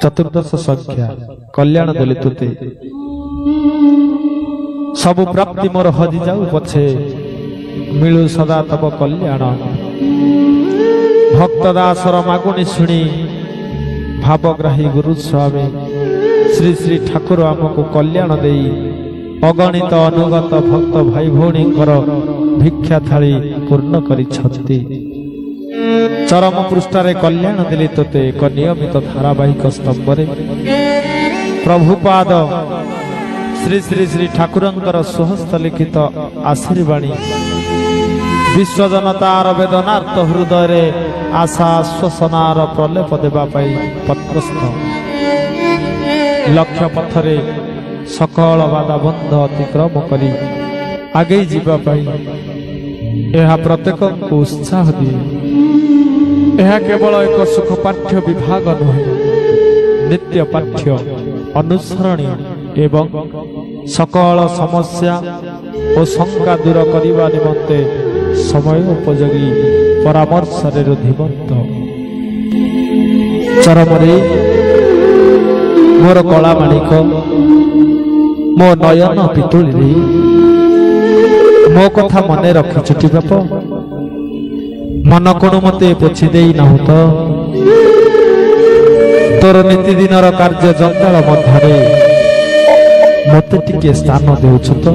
चतुर्दश संख्या कल्याण देली तुते सबु प्राप्ति मोर हजि जाऊ पछे मिलु सदा तब कल्याण भक्त दासर मागुणी शुणी भावग्राही गुरु स्वामी श्री श्री ठाकुर आमको कल्याण देई अगणित अनुगत भक्त भाई भौणी भिक्षा थाली पूर्ण करिछंती। चरम पृष्ठारे कल्याण देली तोते एक नियमित धारावाहिक स्तंभरे प्रभुपाद श्री श्री श्री ठाकुरंकर स्वहस्त लिखित आशीर्वाणी विश्व जनतार वेदनार्थ हृदय आशा आश्वासनार प्रलेप देवा पत्रस्थ लक्ष्य पथरे सकल बाधाबंध अतिक्रम करी आगे जीवाई यह प्रत्येक को उत्साह दिए। यह केवल एक सुख पाठ्य विभाग नुहे नित्य पाठ्य अनुसरणीय एवं सकल समस्या और शंका दूर करने निमंते समय उपयोगी परामर्श रुधिमंत चरमरे मोर कला माणिक मो नयन पितुली मो कथा मने रखिछुटी बाप मन कोण मते पोछि देई नाहु तो तोर नीतिदिनर कार्य जंजाल मध्य मते टिके स्थान देउछ तो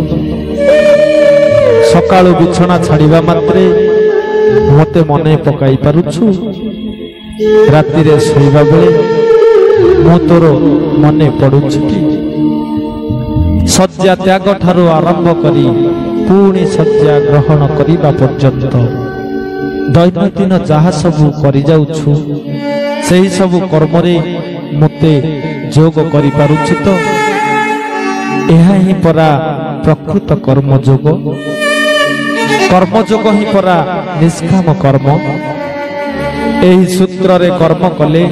सकाळु बिछना छाड़िबा मात्रे मते मने पकाई पारुछु राति रे सोइबा बेले मो तोर मने पडुछु कि सज्जा त्याग ठारू आरंभ करी पुणी सज्जा ग्रहण करिबा पर्यंत दैनंदिन जहा सबु करि जाउछु सेही सबु कर्म रे मते जोग करि पारुछु तो एहा ही परा प्रकृत कर्मयोग कर्मयोग ही परा निष्काम कर्म एही सूत्र रे कर्म कले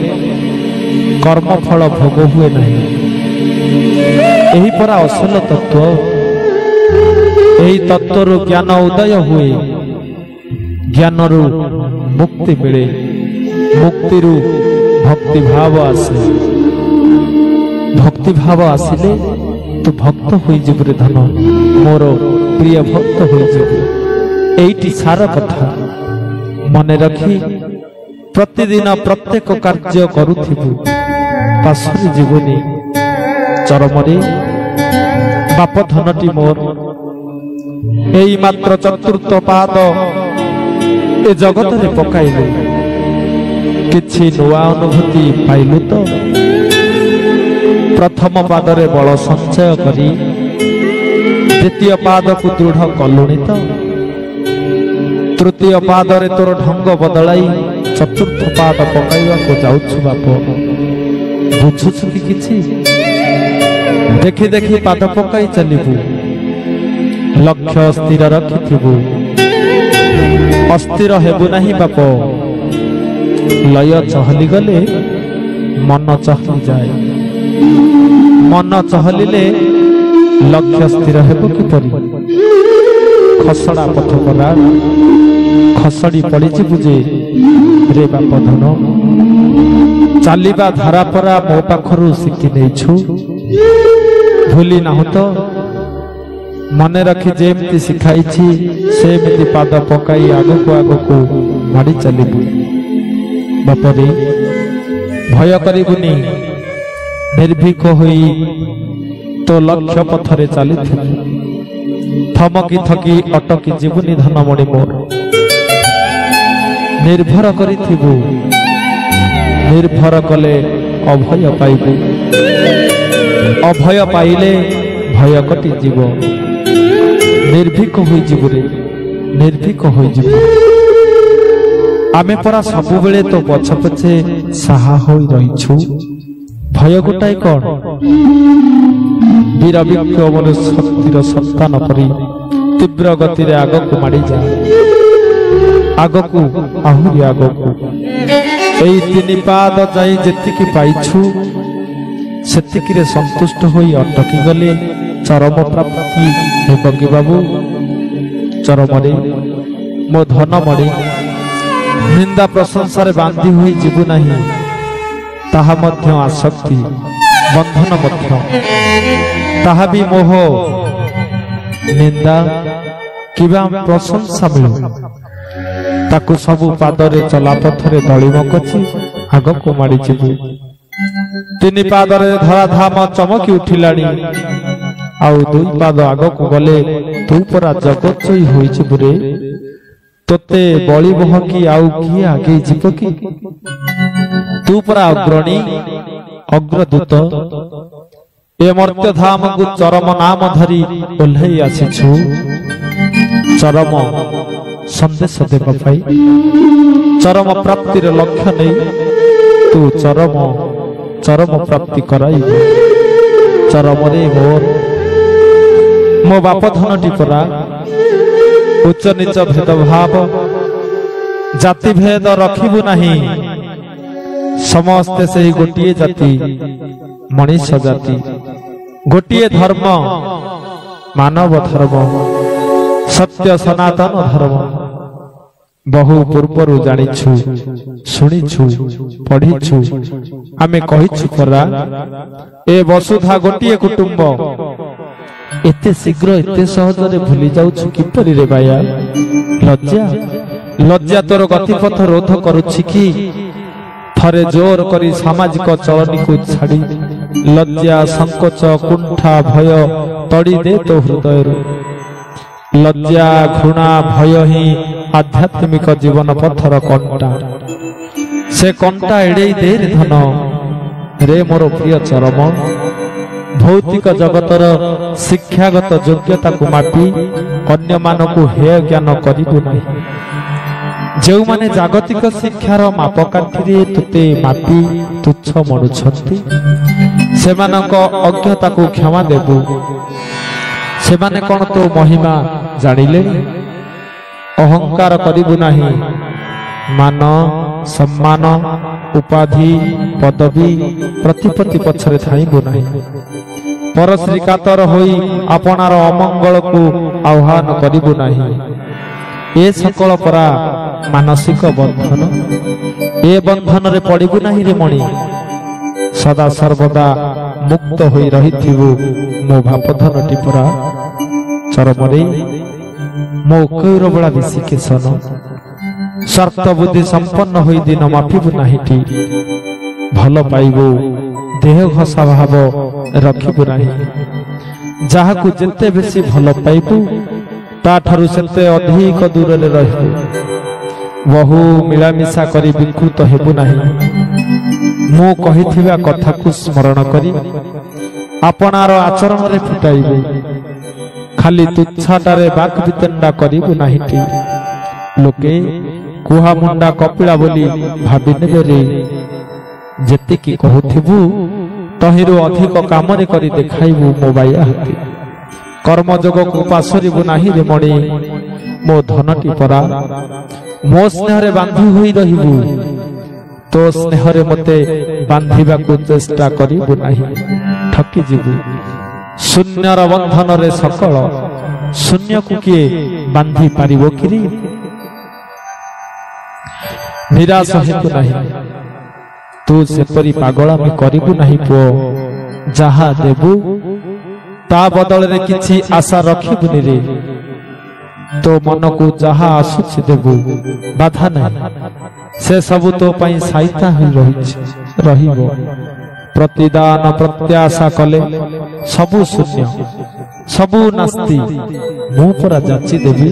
कर्मफल भोग हुए नहीं एही परा असल तत्व एही तत्व रु ज्ञान उदय हुए ज्ञान रु मुक्ति मिले मुक्ति रु भक्ति भाव आसे भक्ति भाव आसिले तू भक्त होई जिबु रे धन मोर प्रिय भक्त होई जिबु एइटी सार कथा मने रखी प्रतिदिन प्रत्येक कार्य करुथिबु पासरी जीवनी चरमरे बाप धनटी मोर एई मात्र चतुर्थ पाद ए जगत रे पकाइलु किछि नुआ अनुभूति पाइलु तो प्रथम पादरे बल संचय करी द्वितीय पाद को दृढ़ कलुणी तो तृतीय पादरे तोर ढंग बदलाई चतुर्थ पाद पकाइवा को जाउछु बाप बुझुछु कि किछि देखि देखि पाद पकाई चलिबु लक्ष्य स्थिर रखिथिबु अस्थिर हेबु नहीं बाप लय चहली गले मन चहली जाए मन चहलिले लक्ष्य स्थिर हेबु किपरि खसड़ा पथ परा खसड़ी पड़ी बुझे रे बाप धन चलवा धारा परा मो पाखरु शिखि नेछु भूली नाहु तो मने रखी जेमती शिखाई सेमती पाद पकाई आगको माड़ी चलबू बापरे भय करिबुनी निर्भीक होई तो लक्ष्य पथरे चली थमकी थकी अटकी जीवनी धनमणि मोर निर्भर करिथिबु निर्भर कले अभय पाइबु अभय पाइले भय कटि जीव निर्भीक होई जीव रे निर्भीक होई जीव आमे परा सबु बेले तो पछ पछे साहा होई रहिछु भय गोटाई कोन वीर विक्रमर शक्तिर संतान परी तीव्र गति रे आगक माड़ी जा आगकू आहुरी आगकू एई तीन पाद जाई जेतिकी पाइछु सेतिकी रे संतुष्ट होई अटकी गले चरम प्राप्ति हेबकी बाबू चरमरे मो धन मणि निंदा प्रशंसा रे बांधी होई जीवु नहीं ତାହା ମଧ୍ୟ ଆସକ୍ତି, ବନ୍ଧନ ମଧ୍ୟ, ତାହା ବି ମୋହ, ନିନ୍ଦା କିମ୍ବା ପ୍ରଶଂସା ମିଳୁ, ତାକୁ ସବୁ ପାଦରେ ଚଲାପଥରେ ଦଳିମ କଛି ଆଗକୁ ମାଡ଼ିଯିବୁ। ତିନି ପାଦରେ ଧରାଧାମ ଚମକି ଉଠିଲାଣି, ଆଉ ଦୁଇ ପାଦ ଆଗକୁ ଗଲେ ତୁ ପରା ଜଗତଜୟୀ ହୋଇଯିବୁ ରେ। ତୋତେ ବଳିବ କି ଆଉ କିଏ ଆଗେଇ ଯିବ କି? ତୁ ପରା ଅଗ୍ରଣୀ, ଅଗ୍ରଦୂତ। ଏ ମର୍ତ୍ତ୍ୟଧାମକୁ ଚରମ ନାମ ଧରି ଓହ୍ଲାଇ ଆସିଛୁ, ଚରମ ସନ୍ଦେଶ ଦେବା ପାଇଁ, ଚରମ ପ୍ରାପ୍ତିର ଲକ୍ଷ୍ୟ ନେଇ ତୁ ଚରମ ପ୍ରାପ୍ତି କରାଇବୁ। ଚରମରେ ମୋ ବାପ ଧନଟି ପରା। ଉଚ୍ଚ ନିଚ ଭେଦଭାବ ଜାତିଭେଦ ରଖିବୁ ନାହିଁ, ସମସ୍ତେ ସେହି ଗୋଟିଏ ଜାତି, ମଣିଷ ଜାତି, ଗୋଟିଏ ଧର୍ମ, ମାନବ ଧର୍ମ, ସତ୍ୟ ସନାତନ ଧର୍ମ। ବହୁ ପୂର୍ବରୁ ଜାଣିଛୁ, ଶୁଣିଛୁ, ପଢିଛୁ, ଆମେ କହିଛୁ ପରା। ଏ ବସୁଧା ଗୋଟିଏ କୁଟୁମ୍ବ। ଏତେ ଶୀଘ୍ର ଏତେ ସହଜରେ ଭୁଲି ଯାଉଛୁ କିପରି ରେ ବାୟା? ଲଜ୍ଜା ତୋର ଗତିପଥ ରୋଧ କରୁଛି କି? ଥରେ ଜୋର କରି ସାମାଜିକ ଚଳନୀକୁ ଛାଡ଼ି ଲଜ୍ଜା, ସଂକୋଚ, କୁଣ୍ଠା, ଭୟ ତଡ଼ି ଦେ ତୋ ହୃଦୟରୁ। ଲଜ୍ଜା, ଘୃଣା, ଭୟ ହିଁ ଆଧ୍ୟାତ୍ମିକ ଜୀବନ ପଥର କଣ୍ଟା। ସେ କଣ୍ଟା ଏଡ଼େଇ ଦେ ରେ ଧନ। ରେ ମୋର ପ୍ରିୟ ଚରମ, ଭୌତିକ ଜଗତର ଶିକ୍ଷାଗତ ଯୋଗ୍ୟତାକୁ ମାପି ଅନ୍ୟମାନଙ୍କୁ ହେୟ ଜ୍ଞାନ କରିବୁ ନାହିଁ। ଯେଉଁମାନେ ଜାଗତିକ ଶିକ୍ଷାର ମାପକାଠିରେ ତୋତେ ମାପି ତୁଚ୍ଛ ମଣୁଛନ୍ତି, ସେମାନଙ୍କ ଅଜ୍ଞତାକୁ କ୍ଷମା ଦେବୁ। ସେମାନେ କଣ ତୋ ମହିମା ଜାଣିଲେଣି? ଅହଙ୍କାର କରିବୁ ନାହିଁ। ମାନ, ସମ୍ମାନ, ଉପାଧି, ପଦବୀ, ପ୍ରତିପତ୍ତି ପଛରେ ଧାଇଁବୁ ନାହିଁ। ପରଶ୍ରୀ କାତର ହୋଇ ଆପଣାର ଅମଙ୍ଗଳକୁ ଆହ୍ୱାନ କରିବୁ ନାହିଁ। ଏ ସକଳ ପରା ମାନସିକ ବନ୍ଧନ। ଏ ବନ୍ଧନରେ ପଡ଼ିବୁ ନାହିଁ ରେ ମଣି। ସଦା ସର୍ବଦା ମୁକ୍ତ ହୋଇ ରହିଥିବୁ ମୋ ଭାପଧନଟି ପରା। ଚରମରେ ମୋ କୈରବଳା ବିଶିକେଶନ। ସ୍ୱାର୍ଥ ବୁଦ୍ଧି ସମ୍ପନ୍ନ ହୋଇ ଦିନ ମାପିବୁ ନାହିଁଟି। ଭଲ ପାଇବୁ, ଦେହ ଘଷା ଭାବ ରଖିବୁ ନାହିଁ। ଯାହାକୁ ଯେତେ ବେଶୀ ଭଲ ପାଇବୁ, ତାଠାରୁ ସେତେ ଅଧିକ ଦୂରରେ ରହିବୁ। ବହୁ ମିଳାମିଶା କରି ବିକୃତ ହେବୁ ନାହିଁ। ମୁଁ କହିଥିବା କଥାକୁ ସ୍ମରଣ କରି ଆପଣାର ଆଚରଣରେ ଫୁଟାଇବୁ। ଖାଲି ତୁଚ୍ଛାଟାରେ ବାକ୍ ବିତଣ୍ଡା କରିବୁ ନାହିଁଟି। ଲୋକେ କୁହାମୁଣ୍ଡା କପିଳା ବୋଲି ଭାବି ନେବେ ରେ। ଯେତିକି କହୁଥିବୁ ତହିଁରୁ ଅଧିକ କାମରେ କରି ଦେଖାଇବୁ ମୋ ବାୟା ହାତୀ। କର୍ମଯୋଗକୁ ପାସରିବୁ ନାହିଁ ରେ ମଣି। ମୋ ଧନଟି ପରା। ମୋ ସ୍ନେହରେ ବାନ୍ଧି ହୋଇ ରହିବୁ। ତୋ ସ୍ନେହରେ ମୋତେ ବାନ୍ଧିବାକୁ ଚେଷ୍ଟା କରିବୁ ନାହିଁ, ଠକିଯିବୁ। ଶୂନ୍ୟର ବନ୍ଧନରେ ସକଳ, ଶୂନ୍ୟକୁ କିଏ ବାନ୍ଧି ପାରିବ କିରି? ନିରାଶ ହେବୁ ନାହିଁ। ତୁ ସେପରି ପାଗଳାମି କରିବୁ ନାହିଁ ପୁଅ। ଯାହା ଦେବୁ ତା ବଦଳରେ କିଛି ଆଶା ରଖିବୁନି ରେ। ତୋ ମନକୁ ଯାହା ଆସୁଛି ଦେବୁ, ବାଧା ନାହିଁ। ସେ ସବୁ ତୋ ପାଇଁ ସାଇତା ହୋଇ ରହିବ। ପ୍ରତିଦାନ ପ୍ରତ୍ୟାଶା କଲେ ସବୁ ଶୂନ୍ୟ, ସବୁ ନାସ୍ତି। ମୁଁ ପରା ଯାଚି ଦେବି।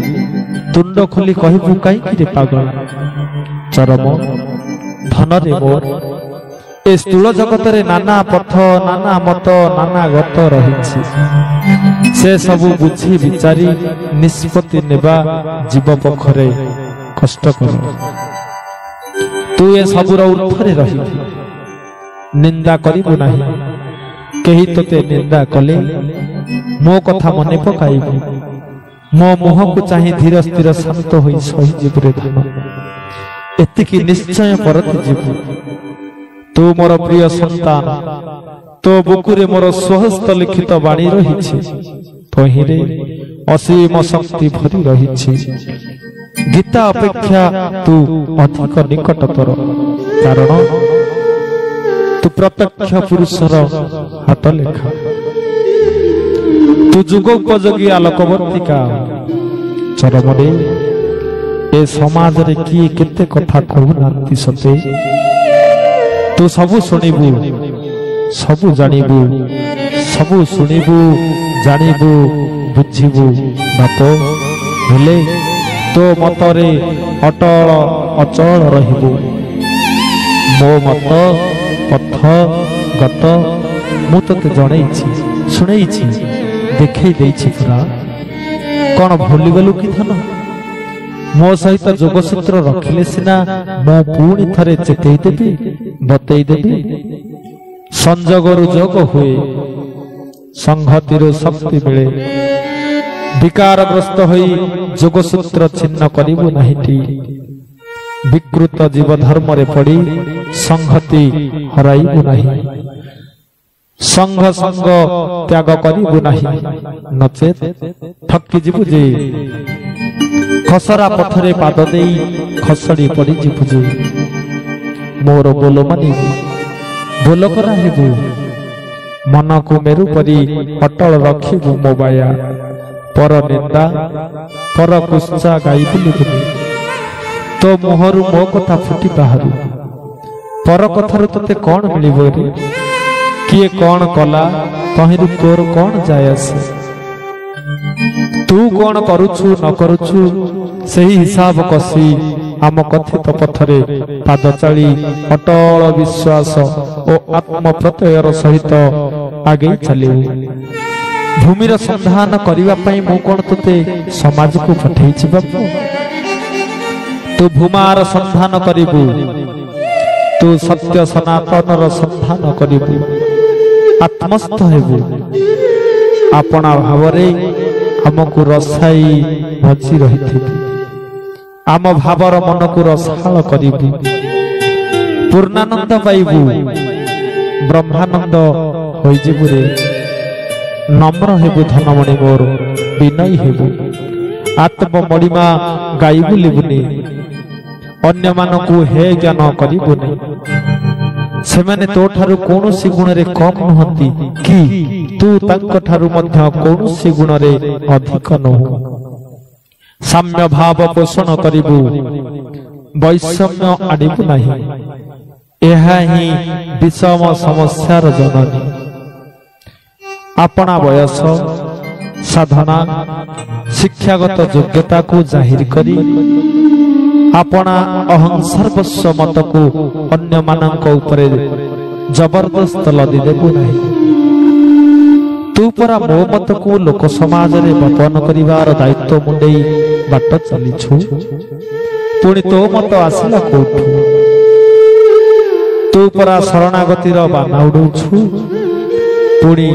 ତୁଣ୍ଡ ଖୋଲି କହିବୁ କାହିଁକି ରେ ପାଗଳ? ଚରମ ଧନରେ ମୋର। ଏ ସ୍ଥୂଳ ଜଗତରେ ନାନା ପଥ, ନାନା ମତ, ନାନା ଗତ ରହିଛି। ସେ ସବୁ ବୁଝି ବିଚାରି ନିଷ୍ପତ୍ତି ନେବା ଜୀବ ପକ୍ଷରେ କଷ୍ଟକର। ତୁ ଏ ସବୁର ଉର୍ଦ୍ଧ୍ୱରେ ରହିବୁ। ନିନ୍ଦା କରିବୁ ନାହିଁ। କେହି ତୋତେ ନିନ୍ଦା କଲେ ମୋ କଥା ମନେ ପକାଇବୁ। ମୋ ମୁହଁକୁ ଚାହିଁ ଧୀର ସ୍ଥିର ଶାନ୍ତ ହୋଇ ସହିଯିବୁ ରେ ଧନ। ଏତିକି ନିଶ୍ଚୟ ପରତି ଯିବୁ। ତୁ ମୋର ପ୍ରିୟ ସନ୍ତାନ। ତୋ ବୁକୁରେ ମୋର ସ୍ୱହସ୍ତ ଲିଖିତ ବାଣୀ ରହିଛି। ତହିଁରେ ଅସୀମ ଶକ୍ତି ଭରି ରହିଛି। ଗୀତା ଅପେକ୍ଷା ତୁ ଅଧିକ ନିକଟତର। କାରଣ प्रत्यक्ष पुरुषर हाथ लेखा तू जुग उपयोगी आलोकवर्तिका चरमरे ए समाज रे किए केते कथा कहूनांती सते तू सबु शुणिबू सबु जानिबू सबु शुणिबू जानिबू बुझिबू बाप हेले तो मतरे अटल अचल रहिबू मो मत पथ गत मु तते जणैछि सुनैछि देखै दैछि पुरा कौन भूली गलु कि धन मो सहित जोगसूत्र रखिले सिना मो पुणी थरे चेतई देबी बतई देबी संजोगरु जोग हुए संघतिरु शक्ति मिले विकारग्रस्त होई जोगसूत्र छिन्न करिबु नाहिटी विकृत जीव धर्म रे पड़ी संघति हराइबु नाही संघ संग त्याग करिबु नाही नचेत ठक्की जिबु जे खसरा पथरे पाद देई खसड़ी पड़ी जिबु जे मोर बोलो मानिबु बोलो करा हेबु मन को मेरु परी अटल रखिबु मोबाया पर निंदा पर कुस्सा गाई बुलिबुनी तो मुहरु मो कथा फुटी बाहरु पर कथारु तते कौन मिलिबो रे किए कौन कला तहिरु तोर कौन जायस तू कौन करुछु न करुछु सही हिसाब कसी आम कथित पथरे पाद चाली अटल विश्वास ओ आत्म प्रत्ययर सहित आगे चलिबु भूमिर संधान करिवा पई मु कोन तते समाज को पठैछि बापू तू भूमार संधान करिबु तू सत्य सनातनर संधान करिबु आत्मस्थ हेबु अपना भावरे हमकु रसाई भजी रहिथिबु आम भावर मन को रसाल करिबु पूर्णानंद पाइबु ब्रह्मानंद होइजिबु रे नम्र हेबु धनमणि मोर विनय हेबु आत्म मणिमा गाई बुलिबुनी अन्य मानकु हे ज्ञान करिबुनी सेमाने तो ठारु कोनोसी गुण रे कम नहंती कि तू तांक ठारु मध्य कोनोसी गुण रे अधिक नहु साम्य भाव पोषण करिबु वैषम्य आनिबु नाही एहा ही विषम समस्यार जननी अपना बयस साधना शिक्षागत योग्यता को जाहिर करी अपना अहं सर्वस्व मत को अन्य मानक ऊपर जबरदस्त लदी देबु नाही तू परा मो मत को लोक समाज रे बपन करिवार दायित्व मुंडेई बाट चलीछु पुणी तो मत आसिला कोठु तू परा शरणागतिर बाना उडौछु पुणी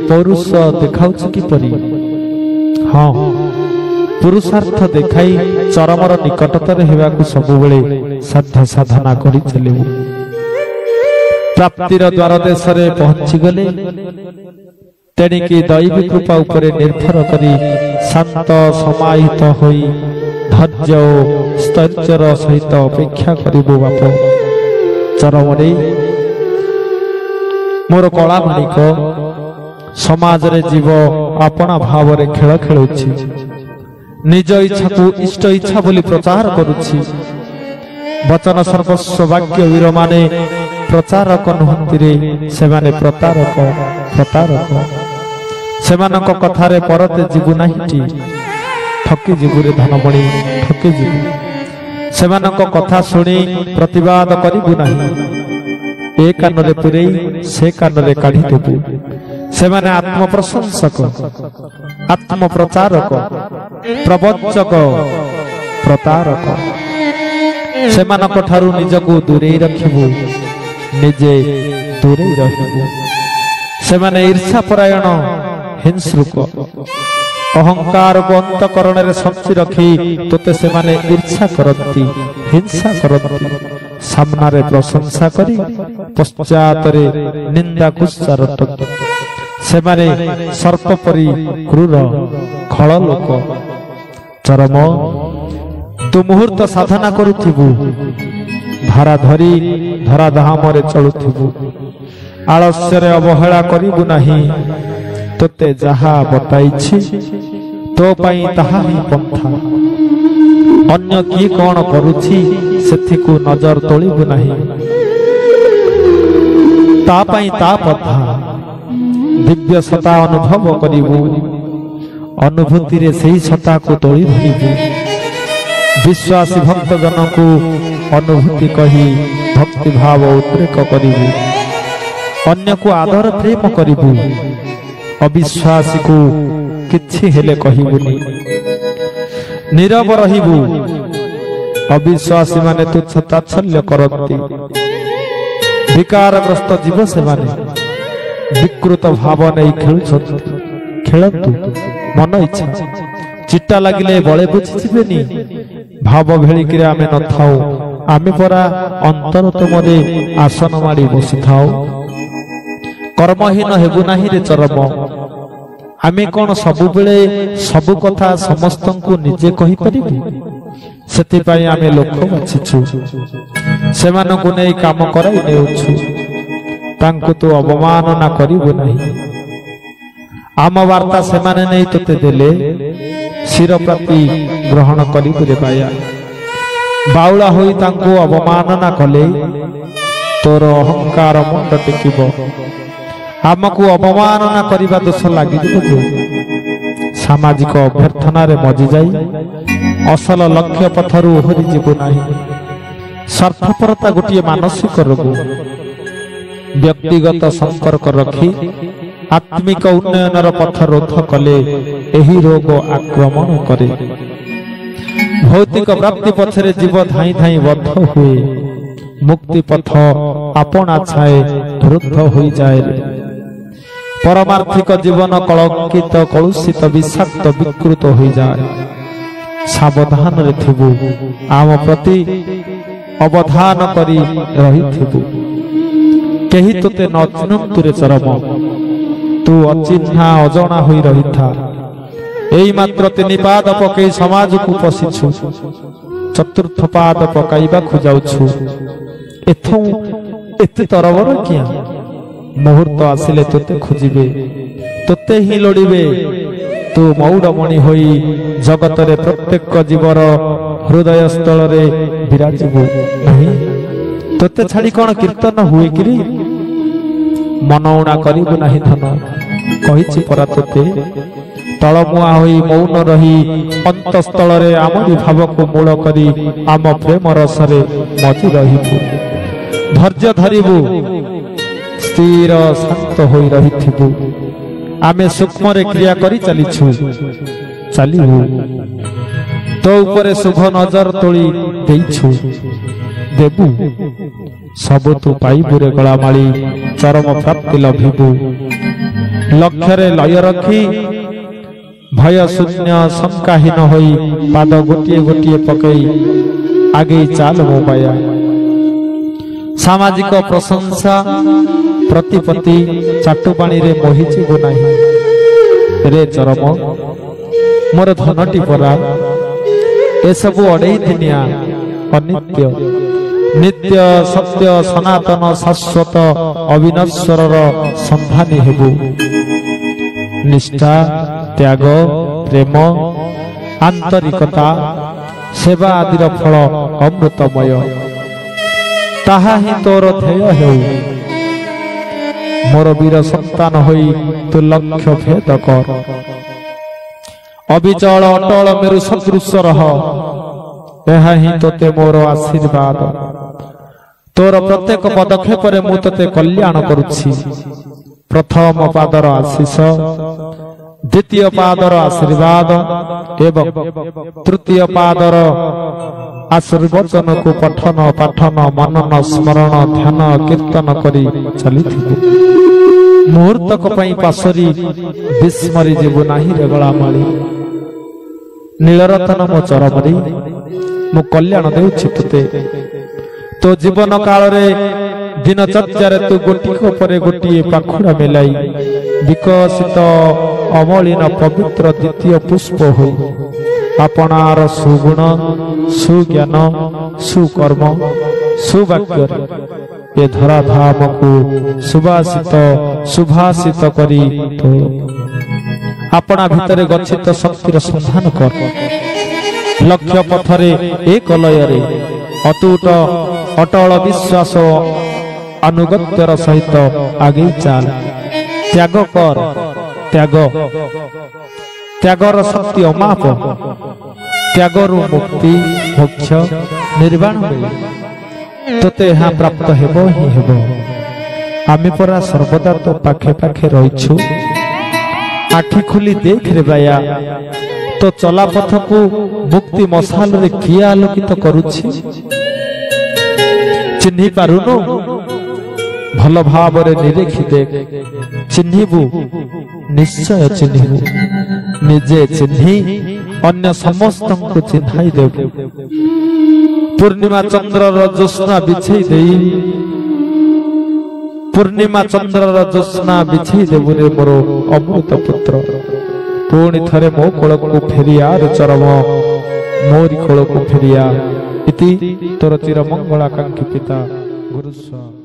पौरुष देखाउछु कि परी हाँ पुरुषार्थ देखाई चरमर निकटतर हेबाकु सबुबेले साध्य साधना करि चलिबु प्राप्तिर द्वार देश रे पहुंची गले तेणिकी दैवी कृपा उपरे निर्भर करी शांत समाहित होई धैर्य और स्थैर्यर सहित अपेक्षा करिबु बाप चरमरे मोर कला माणिक समाज रे जीव अपना भाव रे खेल खेलुछि निज इच्छा को इष्ट इच्छा बोली प्रचार करुछि वचन सर्वस्व वाक्य वीर माने प्रचारक नहंती रे सेमाने प्रतारक प्रतारक सेमानक कथारे परते जीवु नाहिटी ठकी जीवु रे धनमणि ठकी जीवु सेमानक कथा सुनी प्रतिवाद करिबु नाही ए कान रे पुरेई से कान रे काढी देबु सेमाने आत्म प्रशंसक आत्म प्रचारक प्रवचक प्रतारक सेमानक ठारु निजको दूरे रखिबु निजे दूरे रहिबु सेमाने ईर्षा परायण हिंसुक अहंकार को अंतकरण रे संचि रखी तोते सेमाने ईर्षा करती हिंसा करती सामना रे प्रशंसा करी पश्चात रे निंदा कुच्चारट सेमाने सर्प परी क्रूर खळ लोक चरम तू मुहूर्त साधना करुथिबु धारा धरी धरा धाम रे चलुथिबु आलस्ୟରେ अवहेला करिबु नाही तोते जहा बताइछि तो पाई ताहा ही पंथा अन्य की कौन करुछि सेथिकु नजर तोलिबु नाही ता पाई ता पथा दिव्य सता अनुभव करिबु अनुभूति रे सही सता को तोली धरिबु विश्वासी भक्त जन को अनुभूति कही भक्ति भाव उद्रेक करिबु अन्य को आदर प्रेम करिबु अविश्वासी को किछि हेले कहिबुनी नीरव रहिबु अविश्वासी माने तुच्छ ताच्छल्य करती विकारग्रस्त जीव से माने विकृत भाव नहीं खेलतु मन इच्छा चिट्टा लगिले बळे बुझिबेनी भाव भेलिकिरे आमे न थाउ आमे परा अंतर तुमरे आसन माडी बसी थाउ कर्महीन हेबु नाही रे चरम आमे कोन सबु बेले सबु कथा समस्तंकु निजे कहि परिबु सेति पई आमे लोक बाछिछु सेमानकु नै काम कराई नेउछु तांकु तो अवमानना करिबु नाही आम वार्ता सेमाने नै तते देले शिरप्रति ग्रहण करिबु रे बाया बाउला होई तांकु अवमानना कले तोर अहंकार मुंड टेकिबो आमको अवमानना करिबा दोष लागि जो सामाजिक अभ्यर्थना रे मजी जाई असल लक्ष्य पथरु ओहरी जीवु नाही स्वार्थपरता गोटिए मानसिक रोग व्यक्तिगत संपर्क रखी आत्मिक उन्नयनर पथ रोध कले एही रोग आक्रमण करे भौतिक प्राप्ति पछरे जीव धाई धाई बद्ध हुए मुक्ति पथ आपना छाए रुद्ध होई जाए परमार्थिक जीवन कलंकित कलुषित विषाक्त विकृत हो जाए सावधान रे थिबु आम प्रति अवधान करी रही थिबु केही तोते न चिन्हन्तु रे चरम तू अचिन्हा अजणा होई रही था एई मात्र तीन पाद पकई समाज को पसिछु चतुर्थ पाद पकाइबा खुजाउछु एथौ एते तरबर किया मुहूर्त आसिले तोते खोजिबे तोते ही लोड़िबे तू मौडमणि होई जगत रे प्रत्येक जीवर हृदय स्थल रे विराजिबो नहीं तोते छाड़ी कोन कीर्तन हुए किरी मनौणा करिबो नाही धन कहिछि परा तोते तलमुआ होई मौन रही अंतस्थल रे आमरि भाव को मूल करी आम प्रेम रस रे मजी रहिबु धैर्य धरिबु स्थिर शांत होई रही थिबु आमे सूक्ष्म रे क्रिया करी चलीछु चलीबु तो ऊपर शुभ नजर तोली देइछु देबु सब तू पाइबु रे गलामाली चरम प्राप्ति लभिबु लक्ष्य रे लय रखी भय शून्य शंकाहीन होई पाद गोटिए गोटिए पकई आगे चाल मो पाया सामाजिक प्रशंसा प्रतिपत्ति चाटुपाणी रे मोहिजिबु नाही रे चरम मोर धनटी परा ए सबु अड़ई दिनिया अनित्य नित्य सत्य सनातन शाश्वत अविनश्वरर संधानी हेबु निष्ठा त्याग प्रेम आंतरिकता सेवा आदिर फल अमृतमय ताहा ही तोर ध्येय हेउ मोर वीर संतान होई तू लक्ष्य भेद कर अविचल अटल मेरु सदृश रह एहा ही तोते मोर आशीर्वाद तोर प्रत्येक पदक्षेप रे मु तोते कल्याण करूछि प्रथम पादर आशीष द्वितीय पादर आशीर्वाद एवं तृतीय पादर आशीर्वचन को पठन पाठन मनन स्मरण ध्यान कीर्तन करी चलिथिबु मुहूर्तक पई पासरी विस्मरी जीवु नाही रे गलामाली नीलरतन मो चरमरी मु कल्याण देउछि तोते तो जीवन काल रे दिनचर्या तू गोटी परे गोटी पाखुड़ा मेलाई विकसित अमलिन पवित्र द्वितीय पुष्प हो आपणार सुगुण सुज्ञान सुकर्म सुवाक्य ए धराधाम को सुभाषित सुभाषित करी तोल अपना भितरे गच्छित शक्तिर संधान कर लक्ष्य पथरे एक लयरे अतुट अटल विश्वास अनुगत्यर सहित आगे चाल त्याग कर त्याग त्यागर शक्ति अमाप त्यागरु मुक्ति मोक्ष निर्वाण मिले तोते यहाँ प्राप्त हेबो ही हेबो आमे परा सर्वदा तो पाखे पाखे रहिछु आखि खुली देख रे बाया तो चला पथ को मुक्ति मशाल रे किया आलोकित करूछि चिन्हि पारुनो भल भाव रे निरेखि देख चिन्हिबु निश्चय चिन्हिबु निजे चिन्हि अन्य समस्त को चिन्हाई देबु पूर्णिमा चंद्र ज्योत्स्ना बिछई देई पूर्णिमा चंद्र ज्योत्स्ना बिछई देबु रे मोर अमृत पुत्र पुणी थरे मो कोल को फेरिया रे चरम मोरी कोल को फेरिया इति तोर चिर मंगलाकांक्षी पिता गुरुस्वामी।